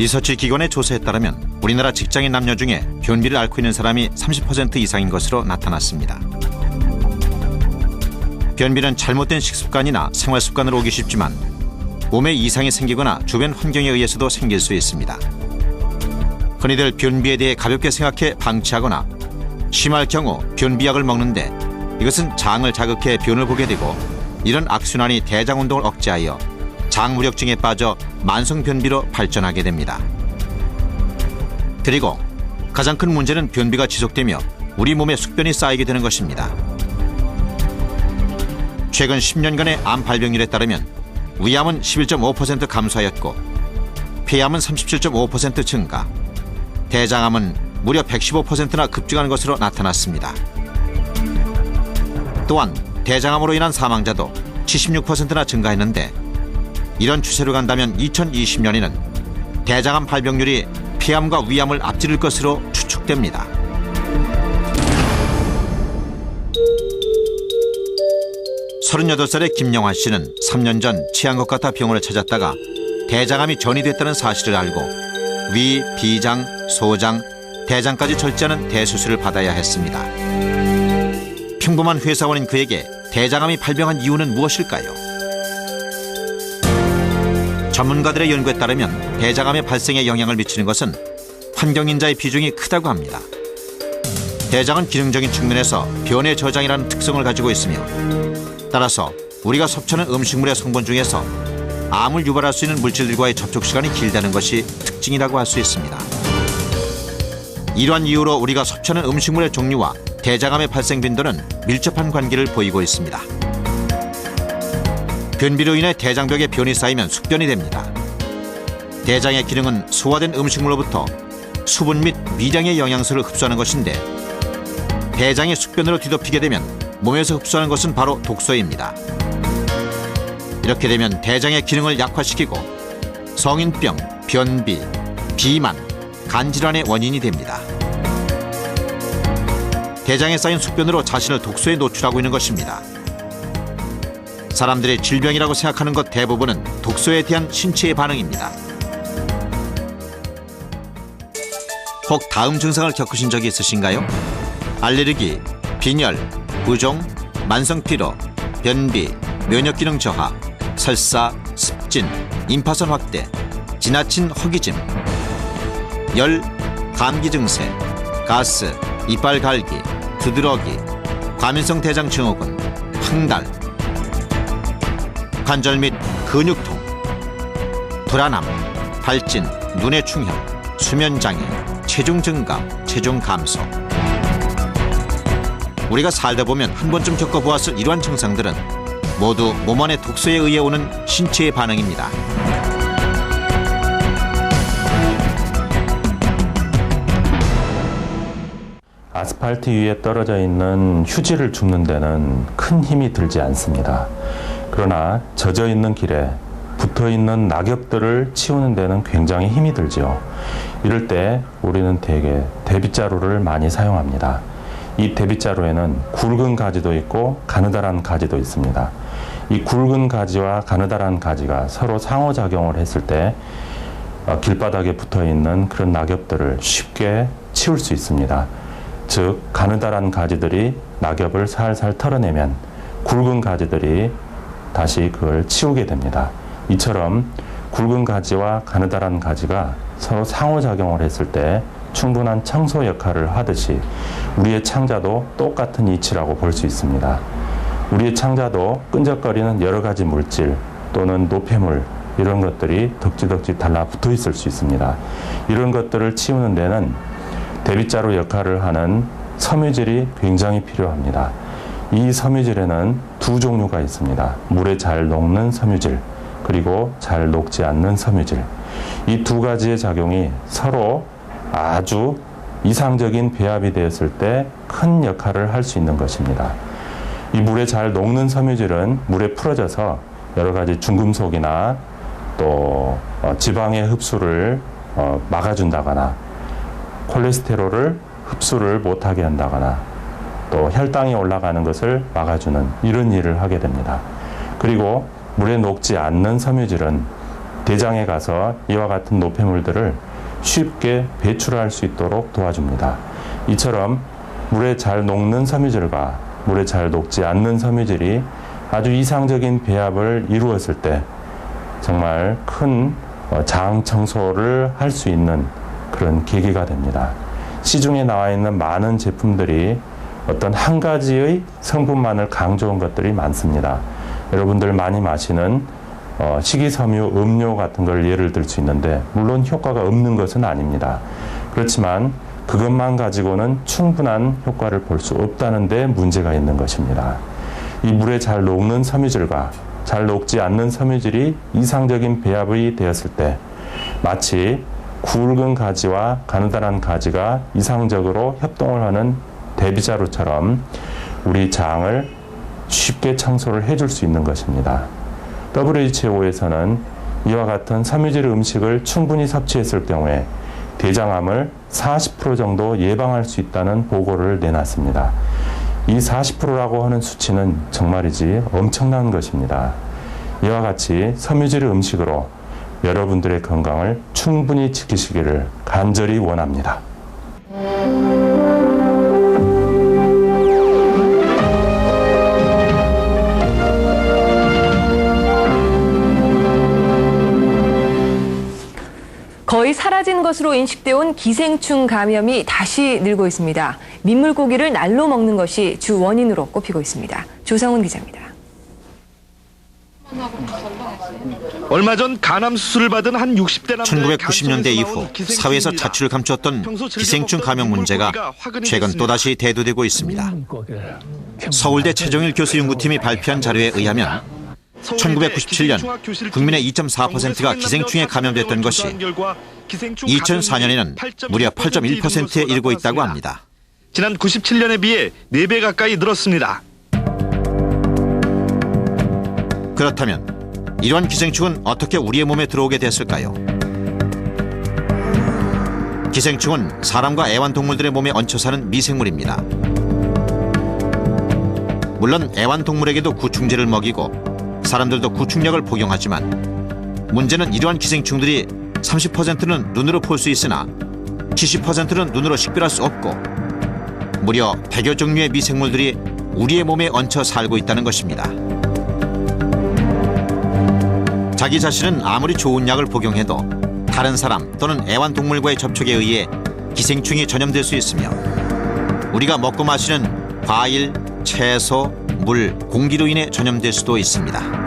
리서치 기관의 조사에 따르면 우리나라 직장인 남녀 중에 변비를 앓고 있는 사람이 30% 이상인 것으로 나타났습니다. 변비는 잘못된 식습관이나 생활습관으로 오기 쉽지만 몸에 이상이 생기거나 주변 환경에 의해서도 생길 수 있습니다. 흔히들 변비에 대해 가볍게 생각해 방치하거나 심할 경우 변비약을 먹는데 이것은 장을 자극해 변을 보게 되고 이런 악순환이 대장운동을 억제하여 장무력증에 빠져 만성변비로 발전하게 됩니다. 그리고 가장 큰 문제는 변비가 지속되며 우리 몸에 숙변이 쌓이게 되는 것입니다. 최근 10년간의 암 발병률에 따르면 위암은 11.5% 감소하였고 폐암은 37.5% 증가, 대장암은 무려 115%나 급증한 것으로 나타났습니다. 또한 대장암으로 인한 사망자도 76%나 증가했는데 이런 추세로 간다면 2020년에는 대장암 발병률이 폐암과 위암을 앞지를 것으로 추측됩니다. 서른여덟 살의 김영환 씨는 3년 전 취한 것 같아 병원을 찾았다가 대장암이 전이됐다는 사실을 알고 위, 비장, 소장, 대장까지 절제하는 대수술을 받아야 했습니다. 평범한 회사원인 그에게 대장암이 발병한 이유는 무엇일까요? 전문가들의 연구에 따르면 대장암의 발생에 영향을 미치는 것은 환경인자의 비중이 크다고 합니다. 대장은 기능적인 측면에서 변의 저장이라는 특성을 가지고 있으며 따라서 우리가 섭취하는 음식물의 성분 중에서 암을 유발할 수 있는 물질들과의 접촉 시간이 길다는 것이 특징이라고 할 수 있습니다. 이러한 이유로 우리가 섭취하는 음식물의 종류와 대장암의 발생 빈도는 밀접한 관계를 보이고 있습니다. 변비로 인해 대장벽에 변이 쌓이면 숙변이 됩니다. 대장의 기능은 소화된 음식물로부터 수분 및 미량의 영양소를 흡수하는 것인데 대장이 숙변으로 뒤덮이게 되면 몸에서 흡수하는 것은 바로 독소입니다. 이렇게 되면 대장의 기능을 약화시키고 성인병, 변비, 비만, 간질환의 원인이 됩니다. 대장에 쌓인 숙변으로 자신을 독소에 노출하고 있는 것입니다. 사람들의 질병이라고 생각하는 것 대부분은 독소에 대한 신체의 반응입니다. 혹 다음 증상을 겪으신 적이 있으신가요? 알레르기, 빈혈, 부종, 만성피로, 변비, 면역기능 저하, 설사, 습진, 임파선 확대, 지나친 허기짐, 열, 감기 증세, 가스, 이빨 갈기, 두드러기, 과민성 대장 증후군, 황달, 관절 및 근육통, 불안함, 발진, 눈의 충혈, 수면장애, 체중 증가, 체중 감소. 우리가 살다 보면 한 번쯤 겪어보았을 이러한 증상들은 모두 몸 안의 독소에 의해 오는 신체의 반응입니다. 아스팔트 위에 떨어져 있는 휴지를 줍는 데는 큰 힘이 들지 않습니다. 그러나 젖어 있는 길에 붙어 있는 낙엽들을 치우는 데는 굉장히 힘이 들죠. 이럴 때 우리는 대개 대빗자루를 많이 사용합니다. 이 대빗자루에는 굵은 가지도 있고 가느다란 가지도 있습니다. 이 굵은 가지와 가느다란 가지가 서로 상호작용을 했을 때 길바닥에 붙어 있는 그런 낙엽들을 쉽게 치울 수 있습니다. 즉 가느다란 가지들이 낙엽을 살살 털어내면 굵은 가지들이 다시 그걸 치우게 됩니다. 이처럼 굵은 가지와 가느다란 가지가 서로 상호작용을 했을 때 충분한 청소 역할을 하듯이 우리의 창자도 똑같은 이치라고 볼 수 있습니다. 우리의 창자도 끈적거리는 여러 가지 물질 또는 노폐물 이런 것들이 덕지덕지 달라붙어 있을 수 있습니다. 이런 것들을 치우는 데는 대빗자루 역할을 하는 섬유질이 굉장히 필요합니다. 이 섬유질에는 두 종류가 있습니다. 물에 잘 녹는 섬유질 그리고 잘 녹지 않는 섬유질. 이 두 가지의 작용이 서로 아주 이상적인 배합이 되었을 때 큰 역할을 할 수 있는 것입니다. 이 물에 잘 녹는 섬유질은 물에 풀어져서 여러 가지 중금속이나 또 지방의 흡수를 막아준다거나 콜레스테롤을 흡수를 못하게 한다거나 또 혈당이 올라가는 것을 막아주는 이런 일을 하게 됩니다. 그리고 물에 녹지 않는 섬유질은 대장에 가서 이와 같은 노폐물들을 쉽게 배출할 수 있도록 도와줍니다. 이처럼 물에 잘 녹는 섬유질과 물에 잘 녹지 않는 섬유질이 아주 이상적인 배합을 이루었을 때 정말 큰 장 청소를 할 수 있는 그런 계기가 됩니다. 시중에 나와 있는 많은 제품들이 어떤 한 가지의 성분만을 강조한 것들이 많습니다. 여러분들 많이 마시는 식이섬유 음료 같은 걸 예를 들 수 있는데 물론 효과가 없는 것은 아닙니다. 그렇지만 그것만 가지고는 충분한 효과를 볼 수 없다는 데 문제가 있는 것입니다. 이 물에 잘 녹는 섬유질과 잘 녹지 않는 섬유질이 이상적인 배합이 되었을 때 마치 굵은 가지와 가느다란 가지가 이상적으로 협동을 하는 대비자루처럼 우리 장을 쉽게 청소를 해줄 수 있는 것입니다. WHO에서는 이와 같은 섬유질 음식을 충분히 섭취했을 경우에 대장암을 40% 정도 예방할 수 있다는 보고를 내놨습니다. 이 40%라고 하는 수치는 정말이지 엄청난 것입니다. 이와 같이 섬유질 음식으로 여러분들의 건강을 충분히 지키시기를 간절히 원합니다. 거의 사라진 것으로 인식돼 온 기생충 감염이 다시 늘고 있습니다. 민물고기를 날로 먹는 것이 주 원인으로 꼽히고 있습니다. 조성훈 기자입니다. 얼마 전 간암 수술을 받은 한 60대 남자의 1990년대 이후 사회에서 자취를 감추었던 기생충 감염 문제가 최근 또다시 대두되고 있습니다. 서울대 최종일 교수 연구팀이 발표한 자료에 의하면 1997년 국민의 2.4%가 기생충에 감염됐던 것이 2004년에는 무려 8.1%에 이르고 있다고 합니다. 지난 97년에 비해 4배 가까이 늘었습니다. 그렇다면 이러한 기생충은 어떻게 우리의 몸에 들어오게 됐을까요? 기생충은 사람과 애완동물들의 몸에 얹혀 사는 미생물입니다. 물론 애완동물에게도 구충제를 먹이고 사람들도 구충약을 복용하지만 문제는 이러한 기생충들이 30%는 눈으로 볼 수 있으나 70%는 눈으로 식별할 수 없고 무려 100여 종류의 미생물들이 우리의 몸에 얹혀 살고 있다는 것입니다. 자기 자신은 아무리 좋은 약을 복용해도 다른 사람 또는 애완동물과의 접촉에 의해 기생충이 전염될 수 있으며 우리가 먹고 마시는 과일, 채소, 물, 공기로 인해 전염될 수도 있습니다.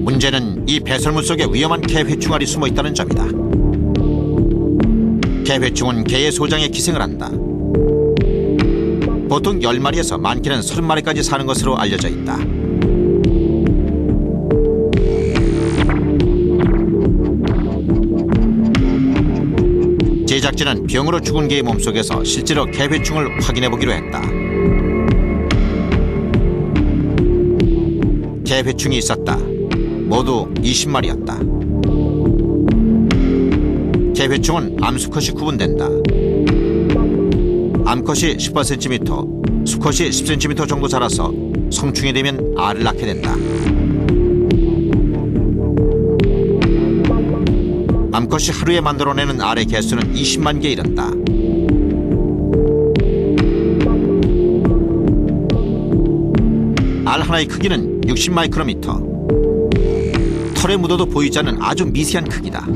문제는 이 배설물 속에 위험한 개회충알이 숨어 있다는 점이다. 개회충은 개의 소장에 기생을 한다. 보통 10마리에서 많게는 30마리까지 사는 것으로 알려져 있다. 제작진은 병으로 죽은 개의 몸속에서 실제로 개회충을 확인해보기로 했다. 개회충이 있었다. 모두 20마리였다. 개회충은 암수컷이 구분된다. 암컷이 18cm, 수컷이 10cm 정도 자라서 성충이 되면 알을 낳게 된다. 암컷이 하루에 만들어내는 알의 개수는 20만 개에 이른다. 알 하나의 크기는 60마이크로미터. 털에 묻어도 보이지 않는 아주 미세한 크기다.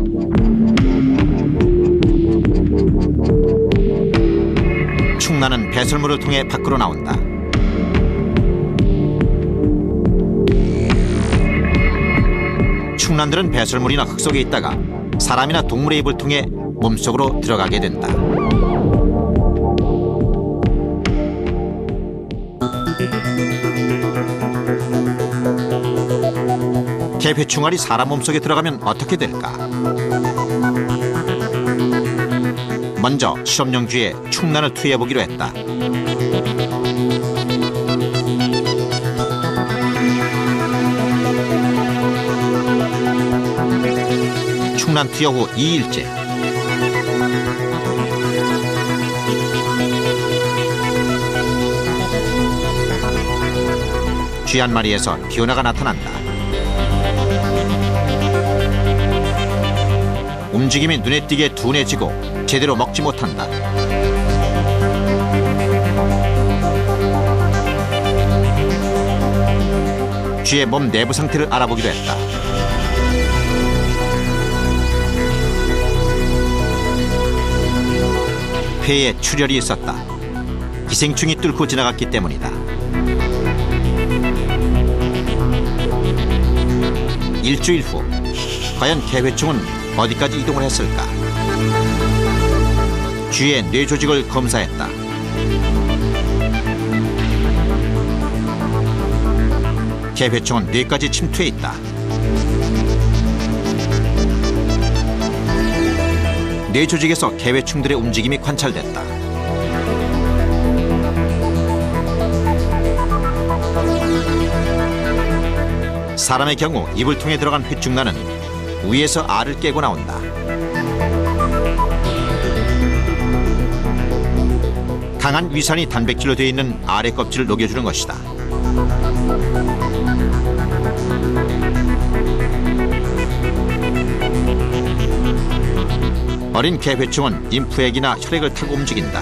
충나는 배설물을 통해 밖으로 나온다. 충난들은 배설물이나 흙 속에 있다가 사람이나 동물의 입을 통해 몸속으로 들어가게 된다. 개회충알이 사람 몸속에 들어가면 어떻게 될까? 먼저 실험용쥐에 충난을 투여해보기로 했다. 충난 투여 후 2일째. 쥐 한 마리에서 변화가 나타난다. 움직임이 눈에 띄게 둔해지고 제대로 먹지 못한다. 쥐의 몸 내부 상태를 알아보기로 했다. 폐에 출혈이 있었다. 기생충이 뚫고 지나갔기 때문이다. 일주일 후 과연 개회충은 어디까지 이동을 했을까? 쥐의 뇌 조직을 검사했다. 개회충은 뇌까지 침투해 있다. 뇌 조직에서 개회충들의 움직임이 관찰됐다. 사람의 경우 입을 통해 들어간 회충란은 위에서 알을 깨고 나온다. 강한 위산이 단백질로 되어 있는 알의 껍질을 녹여주는 것이다. 어린 개회충은 림프액이나 혈액을 타고 움직인다.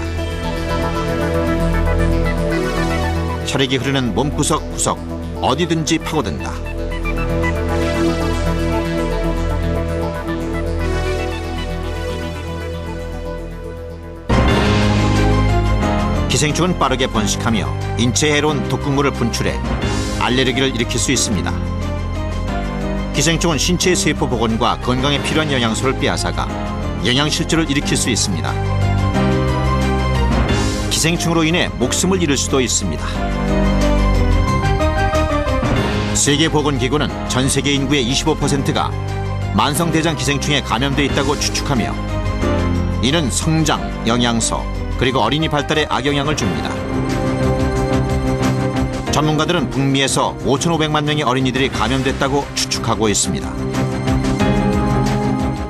혈액이 흐르는 몸 구석구석 어디든지 파고든다. 기생충은 빠르게 번식하며 인체에 해로운 독극물을 분출해 알레르기를 일으킬 수 있습니다. 기생충은 신체의 세포 복원과 건강에 필요한 영양소를 빼앗아가 영양실조를 일으킬 수 있습니다. 기생충으로 인해 목숨을 잃을 수도 있습니다. 세계보건기구는 전 세계 인구의 25%가 만성대장 기생충에 감염돼 있다고 추측하며 이는 성장, 영양소, 그리고 어린이 발달에 악영향을 줍니다. 전문가들은 북미에서 5,500만 명의 어린이들이 감염됐다고 추측하고 있습니다.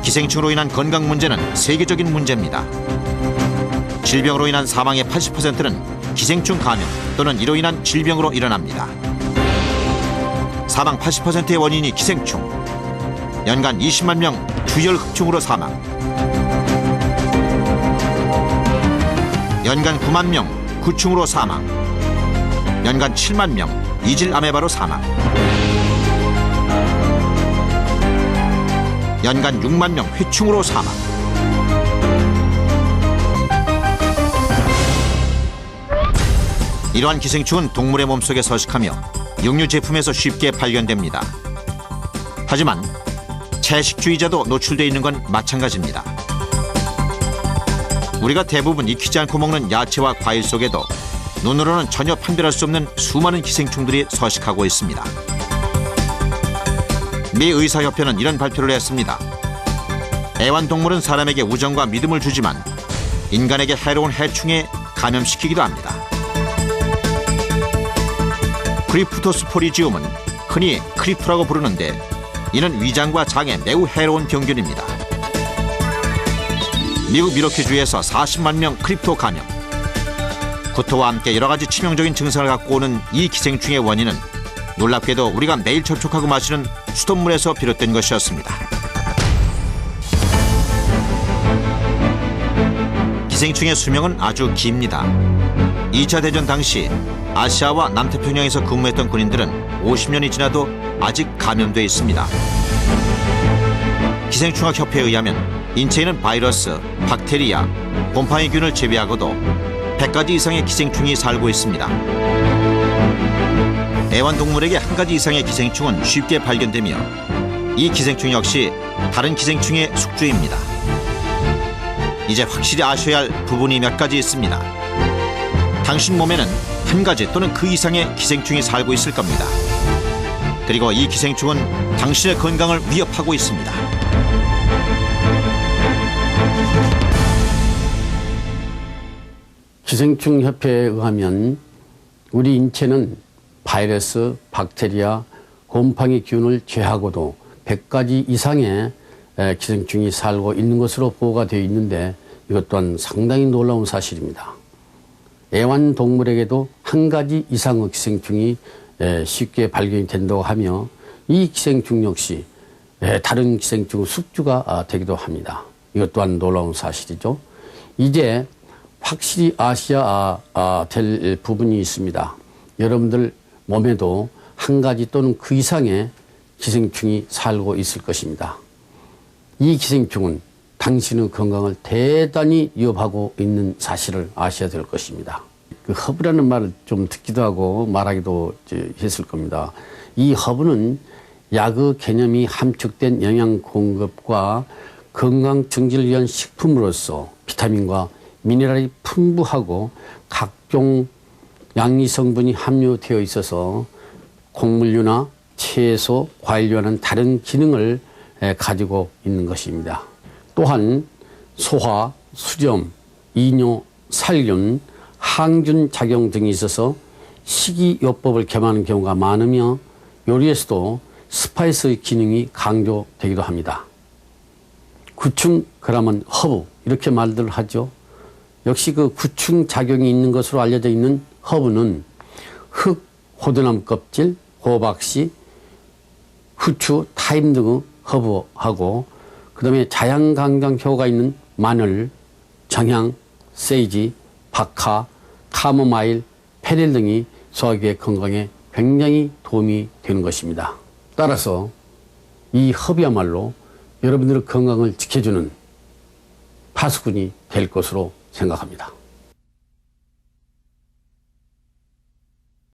기생충으로 인한 건강 문제는 세계적인 문제입니다. 질병으로 인한 사망의 80%는 기생충 감염 또는 이로 인한 질병으로 일어납니다. 사망 80%의 원인이 기생충. 연간 20만 명 주열흡충으로 사망. 연간 9만 명 구충으로 사망. 연간 7만 명 이질 아메바로 사망. 연간 6만 명 회충으로 사망. 이러한 기생충은 동물의 몸속에 서식하며 육류 제품에서 쉽게 발견됩니다. 하지만 채식주의자도 노출되어 있는 건 마찬가지입니다. 우리가 대부분 익히지 않고 먹는 야채와 과일 속에도 눈으로는 전혀 판별할 수 없는 수많은 기생충들이 서식하고 있습니다. 미 의사협회는 이런 발표를 했습니다. 애완동물은 사람에게 우정과 믿음을 주지만 인간에게 해로운 해충에 감염시키기도 합니다. 크리프토스포리지움은 흔히 크리프라고 부르는데 이는 위장과 장에 매우 해로운 병균입니다. 미국 미러키주에서 40만 명 크립토 감염. 구토와 함께 여러 가지 치명적인 증상을 갖고 오는 이 기생충의 원인은 놀랍게도 우리가 매일 접촉하고 마시는 수돗물에서 비롯된 것이었습니다. 기생충의 수명은 아주 깁니다. 2차 대전 당시 아시아와 남태평양에서 근무했던 군인들은 50년이 지나도 아직 감염돼 있습니다. 기생충학 협회에 의하면 인체에는 바이러스, 박테리아, 곰팡이균을 제외하고도 100가지 이상의 기생충이 살고 있습니다. 애완동물에게 한 가지 이상의 기생충은 쉽게 발견되며 이 기생충 역시 다른 기생충의 숙주입니다. 이제 확실히 아셔야 할 부분이 몇 가지 있습니다. 당신 몸에는 한 가지 또는 그 이상의 기생충이 살고 있을 겁니다. 그리고 이 기생충은 당신의 건강을 위협하고 있습니다. 기생충협회에 의하면 우리 인체는 바이러스, 박테리아, 곰팡이균을 제하고도 100가지 이상의 기생충이 살고 있는 것으로 보고가 되어 있는데 이것 또한 상당히 놀라운 사실입니다. 애완동물에게도 한 가지 이상의 기생충이 쉽게 발견이 된다고 하며 이 기생충 역시 다른 기생충 숙주가 되기도 합니다. 이것 또한 놀라운 사실이죠. 이제 확실히 아셔야 될 부분이 있습니다. 여러분들 몸에도 한 가지 또는 그 이상의 기생충이 살고 있을 것입니다. 이 기생충은 당신의 건강을 대단히 위협하고 있는 사실을 아셔야 될 것입니다. 그 허브라는 말을 좀 듣기도 하고 말하기도 했을 겁니다. 이 허브는 약의 개념이 함축된 영양 공급과 건강 증진을 위한 식품으로서 비타민과 미네랄이 풍부하고 각종 양리 성분이 함유되어 있어서 곡물류나 채소, 과일류와는 다른 기능을 가지고 있는 것입니다. 또한 소화, 수렴, 이뇨, 살균, 항균 작용 등이 있어서 식이요법을 겸하는 경우가 많으며 요리에서도 스파이스의 기능이 강조되기도 합니다. 구충 그러면 허브 이렇게 말들 하죠. 역시 그 구충 작용이 있는 것으로 알려져 있는 허브는 흑, 호두나무 껍질, 호박씨, 후추, 타임 등의 허브하고 그다음에 자양강장 효과가 있는 마늘, 정향, 세이지, 박하, 카모마일, 페렐 등이 소화기의 건강에 굉장히 도움이 되는 것입니다. 따라서 이 허브야말로 여러분들의 건강을 지켜주는 파수꾼이 될 것으로 생각합니다.